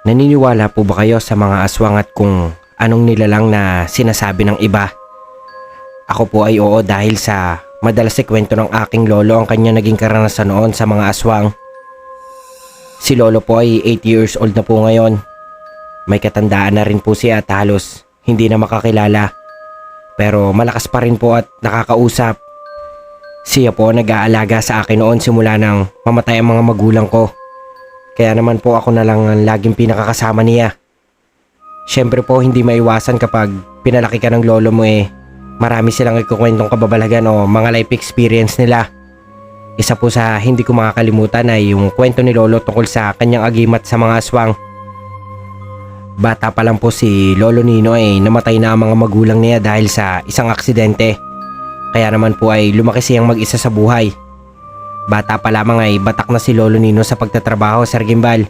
Naniniwala po ba kayo sa mga aswang at kung anong nilalang na sinasabi ng iba? Ako po ay oo dahil sa madalas ikwento ng aking lolo ang kanya naging karanasan noon sa mga aswang. Si lolo po ay 80 years old na po ngayon. May katandaan na rin po siya at halos hindi na makakilala. Pero malakas pa rin po at nakakausap. Siya po nag-aalaga sa akin noon simula nang mamatay ang mga magulang ko. Kaya naman po ako na lang ang laging pinakakasama niya. Siyempre po hindi maiwasan kapag pinalaki ka ng lolo mo marami silang ikukwentong kababalagan o mga life experience nila. Isa po sa hindi ko makakalimutan ay yung kwento ni lolo tungkol sa kanyang agimat sa mga aswang. Bata pa lang po si Lolo Nino ay namatay na ang mga magulang niya dahil sa isang aksidente. Kaya naman po ay lumaki siyang mag-isa sa buhay. Bata pa lamang ay batak na si Lolo Nino sa pagtatrabaho, Sir Gimbal.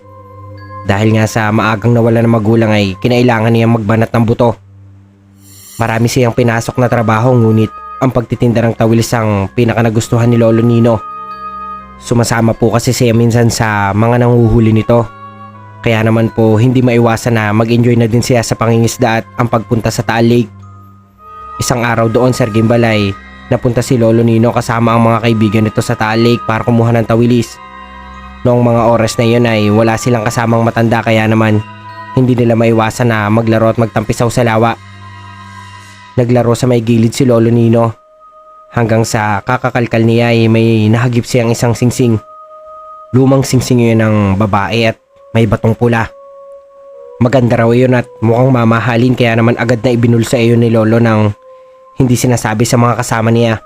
Dahil nga sa maagang nawala ng magulang ay kinailangan niyang magbanat ng buto. Marami siyang pinasok na trabaho ngunit ang pagtitinda ng tawilis ang pinakanagustuhan ni Lolo Nino. Sumasama po kasi siya minsan sa mga nanguhuli nito. Kaya naman po hindi maiwasan na mag-enjoy na din siya sa pangingisda at ang pagpunta sa Taal Lake. Isang araw doon, Sir Gimbal, ay napunta si Lolo Nino kasama ang mga kaibigan nito sa Taal Lake para kumuha ng tawilis. Noong mga oras na yun ay wala silang kasamang matanda kaya naman hindi nila maiwasan na maglaro at magtampisaw sa lawa. Naglaro sa may gilid si Lolo Nino hanggang sa kakakalkal niya ay may nahagip siyang isang singsing. Lumang singsing yun ng babae at may batong pula. Maganda raw yun at mukhang mamahalin kaya naman agad na ibinulsa iyon ni Lolo nang hindi sinasabi sa mga kasama niya.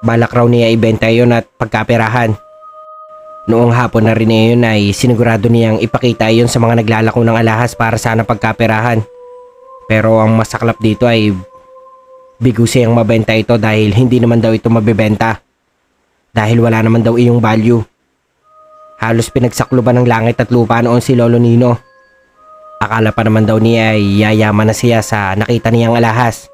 Balak raw niya ibenta yun at pagkaperahan. Noong hapon na rin iyon ay sinigurado niyang ipakita iyon sa mga naglalako ng alahas para sana pagkaperahan. Pero ang masaklap dito ay bigo siyang mabenta ito dahil hindi naman daw ito mabebenta. Dahil wala naman daw iyong value. Halos pinagsakluban ng langit at lupa noon si Lolo Nino. Akala pa naman daw niya ay yayaman na siya sa nakita niyang alahas.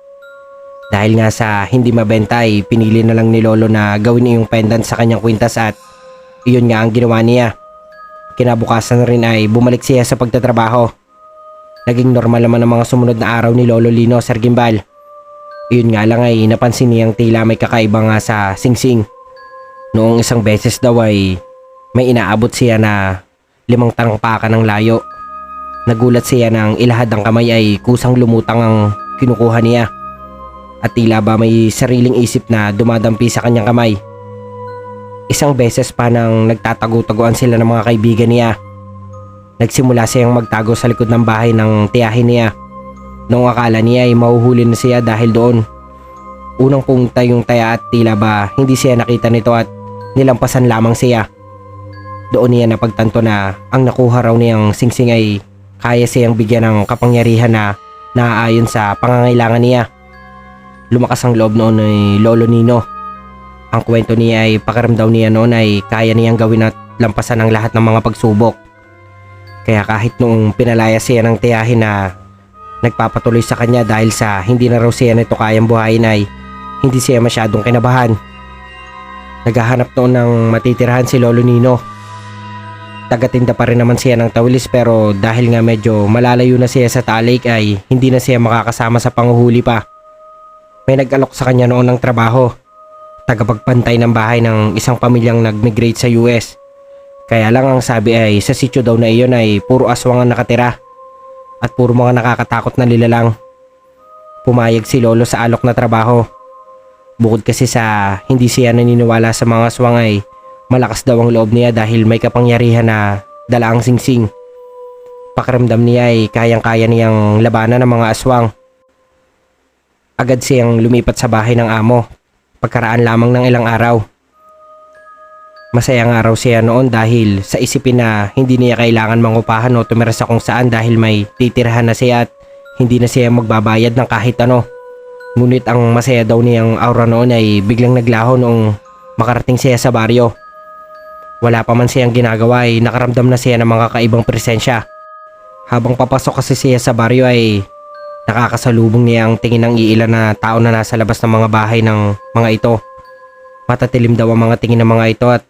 Dahil nga sa hindi mabenta ay pinili na lang ni Lolo na gawin iyong pendant sa kanyang kwintas at iyon nga ang ginawa niya. Kinabukasan rin ay bumalik siya sa pagtatrabaho. Naging normal naman ang mga sumunod na araw ni Lolo Lino, Sir Gimbal. Iyon nga lang ay napansin niyang tila may kakaiba nga sa singsing. Noong isang beses daw ay may inaabot siya na 5 talangpakan ng layo. Nagulat siya nang ilahad ang kamay ay kusang lumutang ang kinukuha niya. At tila ba may sariling isip na dumadampi sa kanyang kamay. Isang beses pa nang nagtatago-taguan sila ng mga kaibigan niya. Nagsimula siyang magtago sa likod ng bahay ng tiyahin niya. Noong akala niya ay mahuhuli na siya dahil doon. Unang punta yung taya at tila ba hindi siya nakita nito at nilampasan lamang siya. Doon niya napagtanto na ang nakuha raw niyang singsing ay kaya siyang bigyan ng kapangyarihan na naaayon sa pangangailangan niya. Lumakas ang loob noon ni Lolo Nino. Ang kwento niya ay pakiramdam niya noon ay kaya niyang gawin at lampasan ang lahat ng mga pagsubok. Kaya kahit noong pinalaya siya ng tiyahin na nagpapatuloy sa kanya dahil sa hindi na raw siya nito kayang buhayin ay hindi siya masyadong kinabahan. Naghahanap noon ng matitirahan si Lolo Nino. Tagatinda pa rin naman siya ng tawilis pero dahil nga medyo malalayo na siya sa Taal Lake ay hindi na siya makakasama sa panguhuli pa. May nag-alok sa kanya noon ng trabaho. Tagapagpantay ng bahay ng isang pamilyang nag-migrate sa US. Kaya lang ang sabi ay sa sitio daw na iyon ay puro aswang ang nakatira. At puro mga nakakatakot na nilalang. Pumayag si Lolo sa alok na trabaho. Bukod kasi sa hindi siya naniniwala sa mga aswang ay malakas daw ang loob niya dahil may kapangyarihan na dala ang singsing. Pakiramdam niya ay kayang-kaya niyang labanan ng mga aswang. Agad siyang lumipat sa bahay ng amo, pagkaraan lamang ng ilang araw. Masayang araw siya noon dahil sa isipin na hindi niya kailangan mangupahan o tumira sa kung saan dahil may titirahan na siya at hindi na siya magbabayad ng kahit ano. Ngunit ang masaya daw niyang aura noon ay biglang naglaho noong makarating siya sa baryo. Wala pa man siyang ginagawa ay nakaramdam na siya ng mga kakaibang presensya. Habang papasok kasi siya sa baryo ay nakakasalubong niya ang tingin ng iilan na tao na nasa labas ng mga bahay ng mga ito. Matatilim daw ang mga tingin ng mga ito at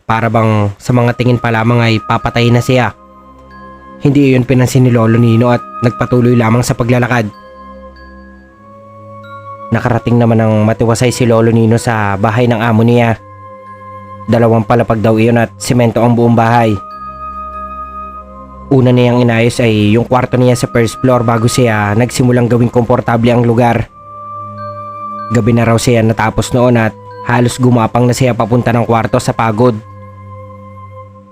para bang sa mga tingin pa lamang ay papatayin na siya. Hindi iyon pinansin ni Lolo Nino at nagpatuloy lamang sa paglalakad. Nakarating naman ng matiwasay si Lolo Nino sa bahay ng amo niya. 2 palapag daw iyon at semento ang buong bahay. Una niyang inayos ay yung kwarto niya sa first floor bago siya nagsimulang gawing komportable ang lugar. Gabi na raw siya natapos noon at halos gumapang na siya papunta ng kwarto sa pagod.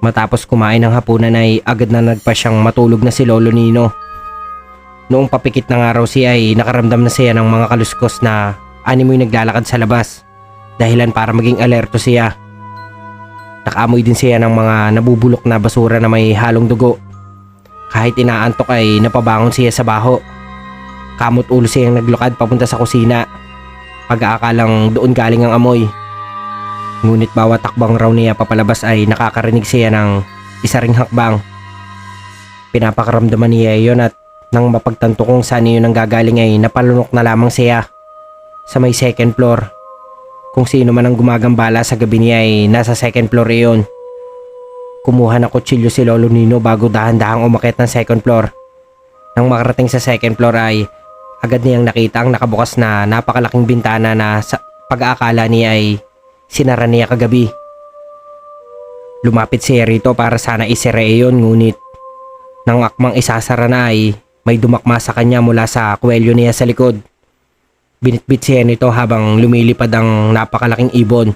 Matapos kumain ng hapunan ay agad na nagpa siyang matulog na si Lolo Nino. Noong papikit na nga raw siya ay nakaramdam na siya ng mga kaluskos na animoy naglalakad sa labas, dahilan para maging alerto siya. Nakaamoy din siya ng mga nabubulok na basura na may halong dugo. Kahit inaantok ay napabangon siya sa baho. Kamot ulo siyang naglakad papunta sa kusina, pag-aakalang doon galing ang amoy. Ngunit bawat takbang raw niya papalabas ay nakakarinig siya ng isa ring hakbang. Pinapakaramdaman niya iyon at nang mapagtanto kung saan iyon ang gagaling ay napalunok na lamang siya sa may second floor. Kung sino man ang gumagambala sa gabi niya ay nasa second floor iyon. Kumuha ng kutsilyo si Lolo Nino bago dahan-dahang umakyat ng second floor. Nang makarating sa second floor ay agad niyang nakita ang nakabukas na napakalaking bintana na sa pag-aakala niya ay sinara niya kagabi. Lumapit siya rito para sana isira iyon, ngunit nang akmang isasara na ay may dumakma sa kanya mula sa kwelyo niya sa likod. Binitbit siya nito habang lumilipad ang napakalaking ibon.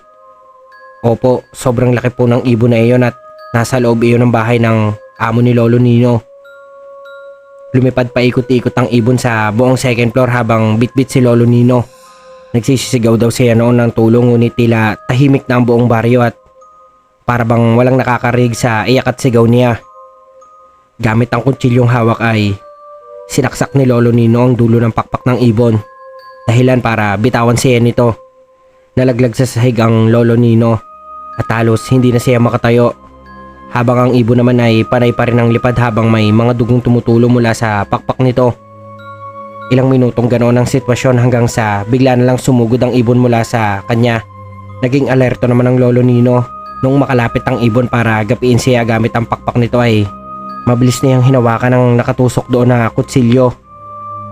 Opo, sobrang laki po ng ibon na iyon at nasa loob iyon ng bahay ng amo ni Lolo Nino. Lumipad pa ikot-ikot ang ibon sa buong second floor habang bitbit si Lolo Nino. Nagsisisigaw daw siya noon ng tulong, ngunit tila tahimik na ang buong baryo at para bang walang nakakarinig sa iyak at sigaw niya. Gamit ang kutsilyong hawak ay sinaksak ni Lolo Nino ang dulo ng pakpak ng ibon, dahilan para bitawan siya nito. Nalaglag sa sahig ang Lolo Nino at halos hindi na siya makatayo, habang ang ibon naman ay panay pa rin ang lipad habang may mga dugong tumutulo mula sa pakpak nito. Ilang minutong ganoon ang sitwasyon hanggang sa bigla na lang sumugod ang ibon mula sa kanya. Naging alerto naman ang Lolo Nino. Nung makalapit ang ibon para gapiin siya gamit ang pakpak nito ay mabilis niyang hinawakan ang nakatusok doon na kutsilyo.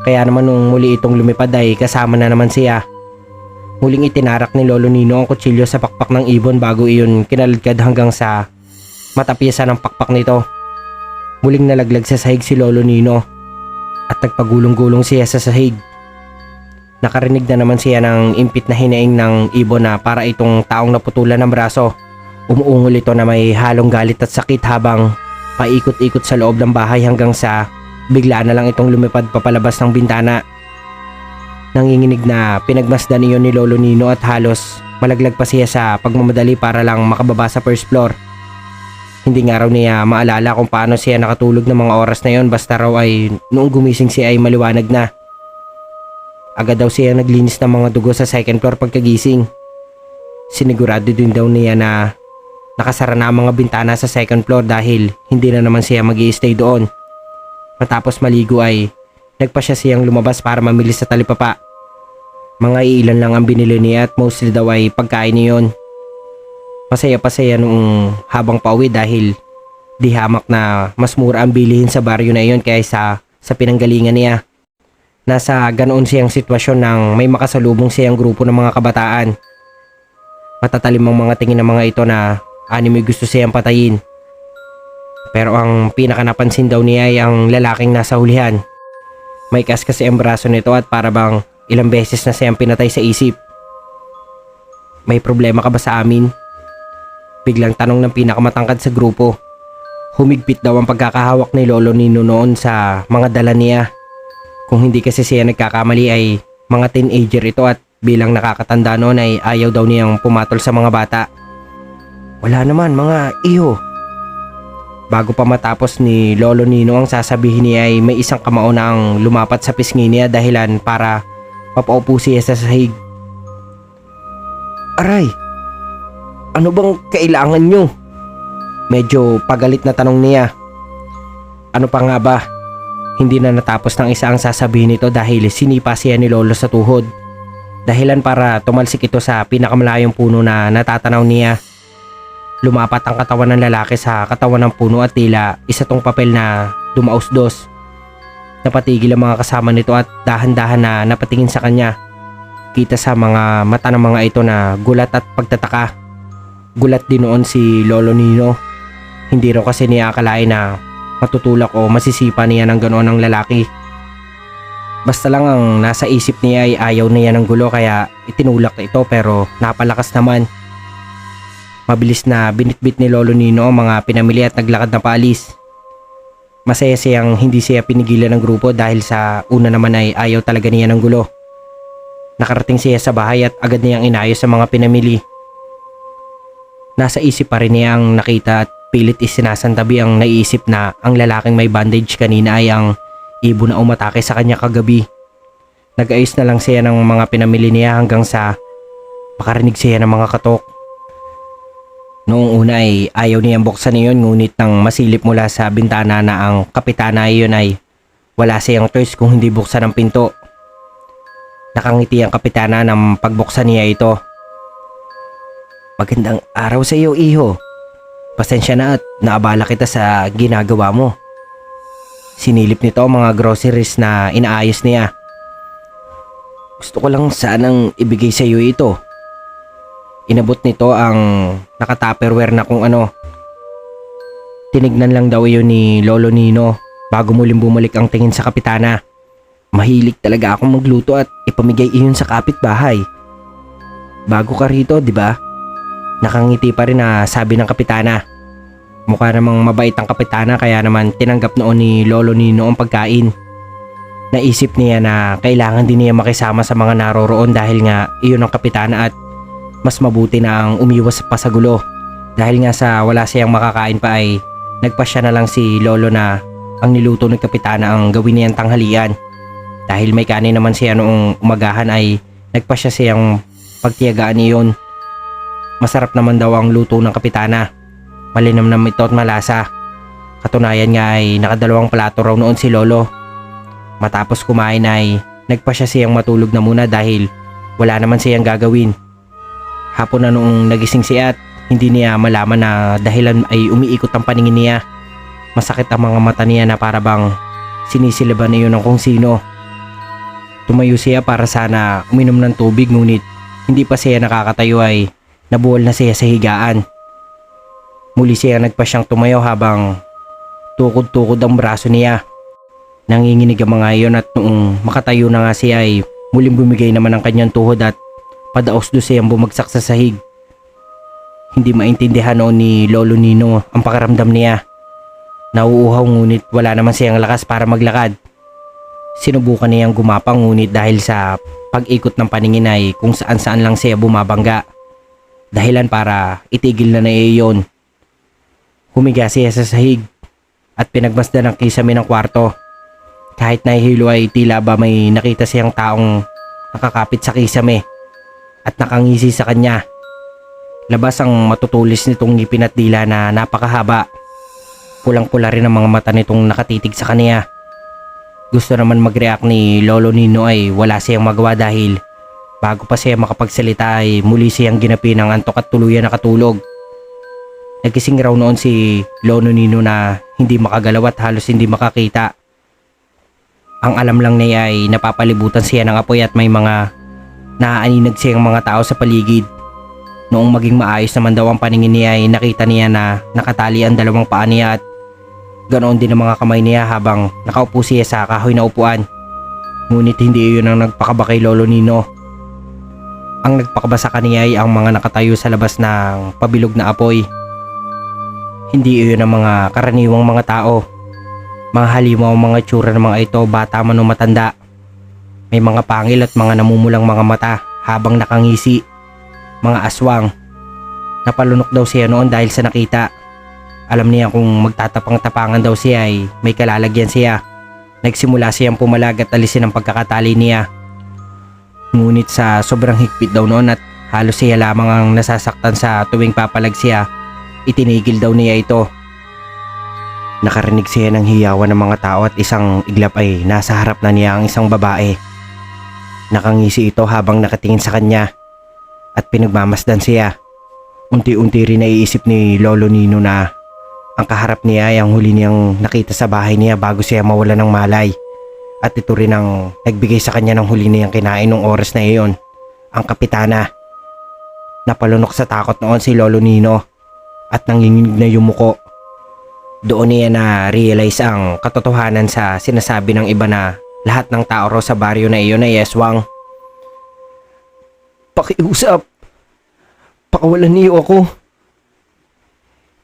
Kaya naman nung muli itong lumipad ay kasama na naman siya. Muling itinarak ni Lolo Nino ang kutsilyo sa pakpak ng ibon bago iyon kinaladkad hanggang sa matapyasan ng pakpak nito. Muling nalaglag sa sahig si Lolo Nino at nagpagulong-gulong siya sa sahig. Nakarinig na naman siya ng impit na hinaing ng ibon na para itong taong naputulan ng braso. Umuungol ito na may halong galit at sakit habang paikot-ikot sa loob ng bahay hanggang sa bigla na lang itong lumipad papalabas ng bintana. Nanginginig na pinagmasdan iyon ni Lolo Nino at halos malaglag pa siya sa pagmamadali para lang makababa sa first floor. Hindi nga raw niya maalala kung paano siya nakatulog ng mga oras na yon, basta raw ay noong gumising siya ay maliwanag na. Agad daw siya naglinis ng mga dugo sa second floor pagkagising. Sinigurado din daw niya na nakasara na ang mga bintana sa second floor dahil hindi na naman siya mag-i-stay doon. Matapos maligo ay nagpa siyang lumabas para mamili sa talipapa. Mga iilan lang ang binili niya at mostly daw ay pagkain niyon. Masaya pa siya noong habang pauwi dahil di hamak na mas mura ang bilihin sa baryo na iyon kaysa sa pinanggalingan niya. Nasa ganoon siyang sitwasyon nang may makasalubong siyang grupo ng mga kabataan. Matatalim ang mga tingin ng mga ito na animoy gusto siyang patayin. Pero ang pinaka napansin daw niya ay ang lalaking nasa hulihan. May kas kasi ang braso nito at para bang ilang beses na siyang pinatay sa isip. May problema ka ba sa amin? Biglang tanong ng pinakamatangkad sa grupo. Humigpit daw ang pagkakahawak ni Lolo Nino noon sa mga dala niya. Kung hindi kasi siya nagkakamali ay mga teenager ito at bilang nakakatanda noon ay ayaw daw niyang pumatol sa mga bata. Wala naman mga iyo. Bago pa matapos ni Lolo Nino ang sasabihin niya ay may isang kamao na ang lumapat sa pisngi niya dahilan para mapaupo siya sa sahig. Aray! Ano bang kailangan nyo? Medyo pagalit na tanong niya. Ano pa nga ba? Hindi na natapos ng isa ang sasabihin nito dahil sinipa siya ni Lolo sa tuhod. Dahilan para tumalsik ito sa pinakamalayong puno na natatanaw niya. Lumapat ang katawan ng lalaki sa katawan ng puno at tila isa tong papel na dumausdos. Napatigil ang mga kasama nito at dahan-dahan na napatingin sa kanya. Kita sa mga mata ng mga ito na gulat at pagtataka. Gulat din noon si Lolo Nino. Hindi raw kasi niya akalain na matutulak o masisipa niya ng ganoon ang lalaki. Basta lang ang nasa isip niya ay ayaw niya ng gulo kaya itinulak ito pero napalakas naman. Mabilis na binitbit ni Lolo Nino ang mga pinamili at naglakad na paalis. Masaya siyang hindi siya pinigilan ng grupo dahil sa una naman ay ayaw talaga niya ng gulo. Nakarating siya sa bahay at agad niyang inayos sa mga pinamili. Nasa isip pa rin niya ang nakita at pilit isinasantabi ang naiisip na ang lalaking may bandage kanina ay ang ibon na umatake sa kanya kagabi. Nag-ayos na lang siya ng mga pinamili niya hanggang sa makarinig siya ng mga katok. Noong una ay ayaw niyang buksan iyon ngunit nang masilip mula sa bintana na ang kapitana iyon ay wala siyang choice kung hindi buksan ang pinto. Nakangiti ang kapitana nang pagbuksan niya ito. "Magandang araw sa iyo, iho. Pasensya na at naabala kita sa ginagawa mo." Sinilip nito ang mga groceries na inaayos niya. "Gusto ko lang sanang ibigay sa iyo ito." Inabot nito ang naka-tupperware na kung ano. Tinignan lang daw iyon ni Lolo Nino bago muling bumalik ang tingin sa kapitana. "Mahilig talaga akong magluto at ipamigay iyon sa kapitbahay. Bago ka rito, di ba?" Nakangiti pa rin na sabi ng kapitana. Mukha namang mabait ang kapitana kaya naman tinanggap noon ni Lolo Nino ang pagkain. Naisip niya na kailangan din niya makisama sa mga naroroon dahil nga iyon ang kapitana at mas mabuti na ang umiwas pa sa gulo. Dahil nga sa wala siyang makakain pa ay nagpasya na lang si Lolo na ang niluto ng kapitana ang gawin niyang tanghalian. Dahil may kanin naman siya noong umagahan ay nagpasya siyang pagtiyagaan iyon. Masarap naman daw ang luto ng kapitana. Malinamnam ito at malasa. Katunayan nga ay nakadalawang plato raw noon si Lolo. Matapos kumain ay nagpasya siyang matulog na muna dahil wala naman siyang gagawin. Hapon na noong nagising siya at hindi niya malaman na dahilan ay umiikot ang paningin niya. Masakit ang mga mata niya na para bang sinisilaban na yun ng kung sino. Tumayo siya para sana uminom ng tubig ngunit hindi pa siya nakakatayo ay nabuwal na siya sa higaan. Muli siya nagpasyang tumayo habang tukod-tukod ang braso niya. Nanginginig ang mga iyon at noong makatayo na nga siya ay muling bumigay naman ang kanyang tuhod at padaos do siyang bumagsak sa sahig. Hindi maintindihan noon ni Lolo Nino ang pakiramdam niya. Nauuhaw ngunit wala naman siyang lakas para maglakad. Sinubukan niyang gumapang ngunit dahil sa pag-ikot ng paningin ay kung saan-saan lang siya bumabangga. Dahilan para itigil na iyon. Humiga siya sa sahig at pinagmasdan ang kisame ng kwarto. Kahit nahihilo ay tila ba may nakita siyang taong nakakapit sa kisame at nakangisi sa kanya. Labas ang matutulis nitong ngipin at dila na napakahaba. Pulang-pula rin ang mga mata nitong nakatitig sa kanya. Gusto naman mag-react ni Lolo Nino ay wala siyang magawa dahil bago pa siya makapagsalita ay muli siyang ginapi ng antok at tuluyan nakatulog. Nagising raw noon si Lolo Nino na hindi makagalaw at halos hindi makakita. Ang alam lang niya ay napapalibutan siya ng apoy at may mga naaaninag siyang mga tao sa paligid. Noong maging maayos naman daw ang paningin niya ay nakita niya na nakatali ang dalawang paa niya at ganoon din ang mga kamay niya habang nakaupo siya sa kahoy na upuan. Ngunit hindi iyon ang nagpakaba kay Lolo Nino. Ang nagpakaba sa kanya ay ang mga nakatayo sa labas ng pabilog na apoy. Hindi iyon ang mga karaniwang mga tao. Mga halimaw ang mga tsura ng mga ito, bata man o matanda. May mga pangil at mga namumulang mga mata habang nakangisi. Mga aswang. Napalunok daw siya noon dahil sa nakita. Alam niya kung magtatapang-tapangan daw siya ay may kalalagyan siya. Nagsimula siyang pumalag at alisin ang pagkakatali niya. Ngunit sa sobrang higpit daw noon at halos siya lamang ang nasasaktan sa tuwing papalag siya, itinigil daw niya ito. Nakarinig siya ng hiyawan ng mga tao at isang iglap ay nasa harap na niya ang isang babae. Nakangisi ito habang nakatingin sa kanya at pinagmamasdan siya. Unti-unti rin naiisip ni Lolo Nino na ang kaharap niya ay ang huli niyang nakita sa bahay niya bago siya mawala ng malay. At ito rin ang nagbigay sa kanya ng huli niyang kinain nung oras na iyon, ang kapitana. Napalunok sa takot noon si Lolo Nino at nanginginig na yumuko. Doon niya na-realize ang katotohanan sa sinasabi ng iba na lahat ng tao raw sa baryo na iyon ay aswang. Pakiusap! Pakawalan niyo ako!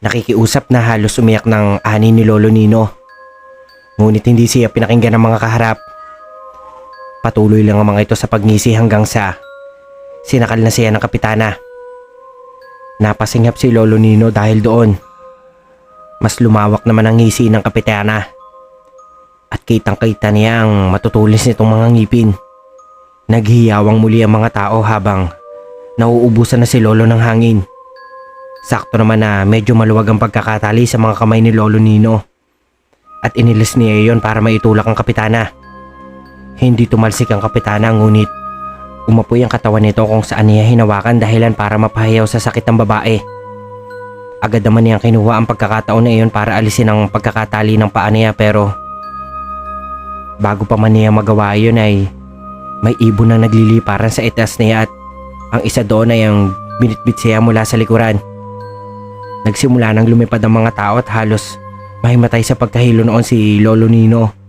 Nakikiusap na halos umiyak ng ani ni Lolo Nino. Ngunit hindi siya pinakinggan ng mga kaharap. Patuloy lang ang mga ito sa pagngisi hanggang sa sinakal na siya ng kapitana. Napasinghap si Lolo Nino dahil doon. Mas lumawak naman ang ngisi ng kapitana. At kitang-kita niya ang matutulis nitong mga ngipin. Naghihiyawang muli ang mga tao habang nauubusan na si Lolo ng hangin. Sakto naman na medyo maluwag ang pagkakatali sa mga kamay ni Lolo Nino. At inilis niya iyon para maitulak ang kapitana. Hindi tumalsik ang kapitana ngunit umapoy ang katawan nito kung saan niya hinawakan dahilan para mapahayaw sa sakit ng babae. Agad naman niyang kinuha ang pagkakataon na iyon para alisin ang pagkakatali ng paa niya pero bago pa man niya magawa iyon ay may ibon na nagliliparan sa itaas niya at ang isa doon ay ang binitbit siya mula sa likuran. Nagsimula nang lumipad ang mga tao at halos mahimatay sa pagkahilo noon si Lolo Nino.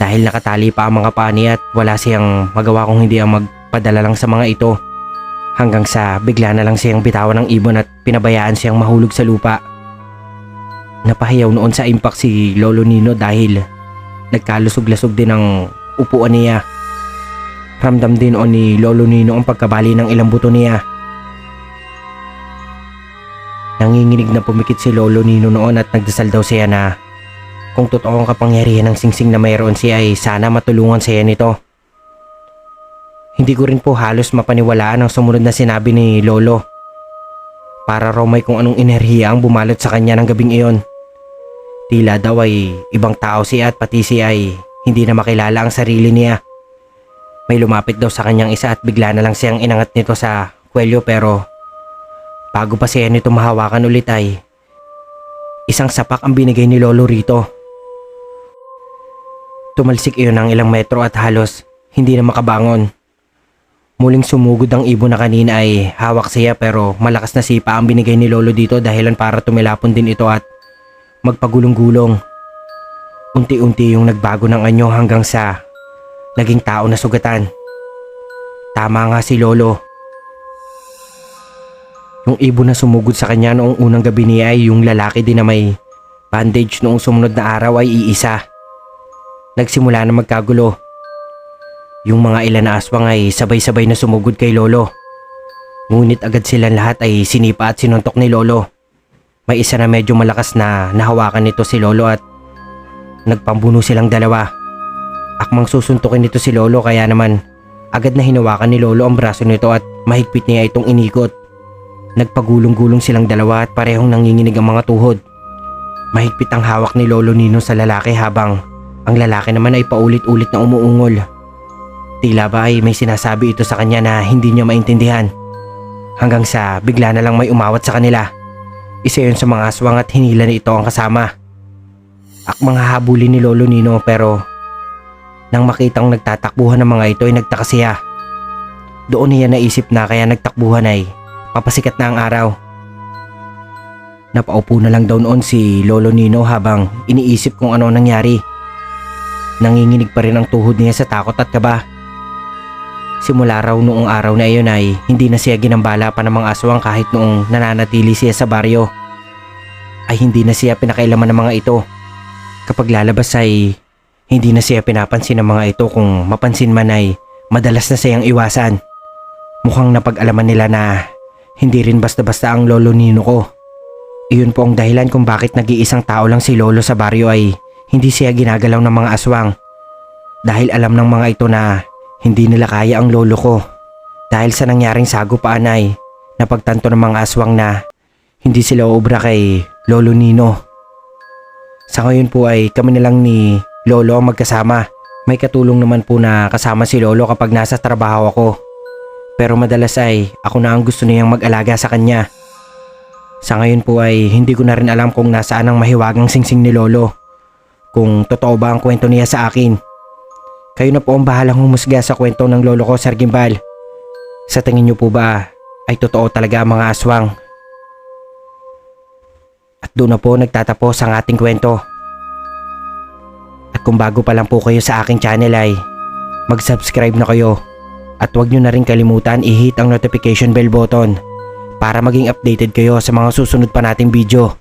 Dahil nakatali pa ang mga paa niya at wala siyang magawa kung hindi ang magpadala lang sa mga ito. Hanggang sa bigla na lang siyang bitawan ng ibon at pinabayaan siyang mahulog sa lupa. Napahiyaw noon sa impact si Lolo Nino dahil nagkalusog-lasog din ang upuan niya. Ramdam din noon ni Lolo Nino ang pagkabali ng ilang buto niya. Nanginginig na pumikit si Lolo Nino noon at nagdasal daw siya na kung totoo ang kapangyarihan ng singsing na mayroon siya ay sana matulungan siya nito. Hindi ko rin po halos mapaniwalaan ang sumunod na sinabi ni Lolo. Para raw may kung anong enerhiya ang bumalot sa kanya ng gabing iyon. Tila daw ay ibang tao siya at pati siya ay hindi na makilala ang sarili niya. May lumapit daw sa kanyang isa at bigla na lang siyang inangat nito sa kwelyo pero bago pa siya nito mahawakan ulit ay isang sapak ang binigay ni Lolo rito. Tumalsik iyon ng ilang metro at halos hindi na makabangon. Muling sumugod ang ibon na kanina ay hawak siya pero malakas na sipa ang binigay ni Lolo dito dahilan para tumilapon din ito at magpagulong-gulong. Unti-unti yung nagbago ng anyo hanggang sa naging tao na sugatan. Tama nga si Lolo. Yung ibon na sumugod sa kanya noong unang gabi niya ay yung lalaki din na may bandage noong sumunod na araw ay iisa. Nagsimula na magkagulo. Yung mga ilan na aswang ay sabay-sabay na sumugod kay Lolo. Ngunit agad silang lahat ay sinipa at sinuntok ni Lolo. May isa na medyo malakas na nahawakan nito si Lolo at nagpambuno silang dalawa. Akmang susuntukin nito si Lolo kaya naman agad na hinawakan ni Lolo ang braso nito at mahigpit niya itong inikot. Nagpagulong-gulong silang dalawa at parehong nanginginig ang mga tuhod. Mahigpit ang hawak ni Lolo Nino sa lalaki habang ang lalaki naman ay paulit-ulit na umuungol. Tila ba ay may sinasabi ito sa kanya na hindi niya maintindihan. Hanggang sa bigla na lang may umawat sa kanila. Isa yun sa mga aswang at hinila ni ito ang kasama. Akmang hahabulin ni Lolo Nino pero nang makitang nagtatakbuhan ng mga ito ay nagtaka siya. Doon niya naisip na kaya nagtakbuhan ay papasikat na ang araw. Napaupo na lang daw noon si Lolo Nino habang iniisip kung ano nangyari. Nanginginig pa rin ang tuhod niya sa takot at kaba. Simula raw noong araw na iyon ay hindi na siya ginambala pa ng mga aswang kahit noong nananatili siya sa baryo. Ay hindi na siya pinakailaman ng mga ito. Kapag lalabas ay hindi na siya pinapansin ng mga ito, kung mapansin man ay madalas na siyang iwasan. Mukhang napag-alaman nila na hindi rin basta-basta ang Lolo Nino ko. Iyon po ang dahilan kung bakit nag-iisang tao lang si Lolo sa baryo ay hindi siya ginagalaw ng mga aswang. Dahil alam ng mga ito na hindi nila kaya ang lolo ko. Dahil sa nangyaring sagupaan ay napagtanto ng mga aswang na hindi sila uubra kay Lolo Nino. Sa ngayon po ay kami na lang ni Lolo ang magkasama. May katulong naman po na kasama si Lolo kapag nasa trabaho ako. Pero madalas ay ako na ang gusto niyang mag-alaga sa kanya. Sa ngayon po ay hindi ko na rin alam kung nasaan ang mahiwagang singsing ni Lolo. Kung totoo ba ang kwento niya sa akin. Kayo na po ang bahalang humusga sa kwento ng lolo ko, Sir Gimbal. Sa tingin niyo po ba ay totoo talaga ang mga aswang? At doon na po nagtatapos ang ating kwento. At kung bago pa lang po kayo sa aking channel ay mag-subscribe na kayo. At huwag nyo na rin kalimutan i-hit ang notification bell button para maging updated kayo sa mga susunod pa nating video.